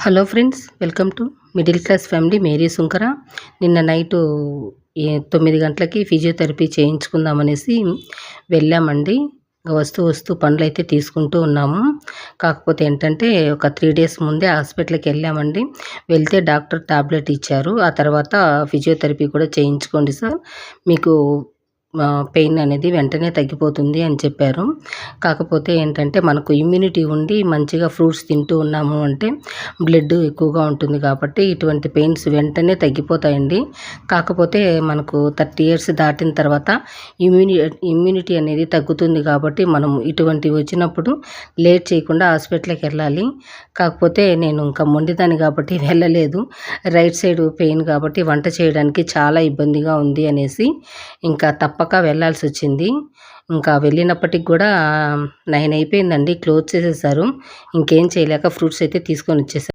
Hello friends, welcome to middle class family. Mary Sunkara. నిన్న night 9 గంటలకి physiotherapy చేయించుకుందామనేసి వెళ్ళామండి. వస్తూ పనులైతే తీసుకుంటూ ఉన్నాము. కాకపోతే ఏంటంటే ఒక 3 డేస్ ముందే హాస్పిటల్కి వెళ్ళామండి. వెళ్తే డాక్టర్ టాబ్లెట్ ఇచ్చారు. ఆ తర్వాత ఫిజియోథెరపీ కూడా చేయించుకోండి సార్, మీకు పెయిన్ అనేది వెంటనే తగ్గిపోతుంది అని చెప్పారు. కాకపోతే ఏంటంటే మనకు ఇమ్యూనిటీ ఉండి మంచిగా ఫ్రూట్స్ తింటూ ఉన్నాము అంటే బ్లడ్ ఎక్కువగా ఉంటుంది కాబట్టి ఇటువంటి పెయిన్స్ వెంటనే తగ్గిపోతాయండి. కాకపోతే మనకు 30 ఇయర్స్ దాటిన తర్వాత ఇమ్యూనిటీ అనేది తగ్గుతుంది కాబట్టి మనం ఇటువంటివి వచ్చినప్పుడు లేట్ చేయకుండా హాస్పిటల్కి వెళ్ళాలి. కాకపోతే నేను ఇంకా మొండిదాన్ని కాబట్టి వెళ్ళలేదు. రైట్ సైడ్ పెయిన్ కాబట్టి వంట చేయడానికి చాలా ఇబ్బందిగా ఉంది అనేసి ఇంకా తప్పక వెళ్ళాల్సి వచ్చింది. ఇంకా వెళ్ళినప్పటికి కూడా 9 అయిపోయిందండి. క్లోజ్ చేసేసారు. ఇంకేం చేయలేక ఫ్రూట్స్ అయితే తీసుకొని వచ్చేసాను.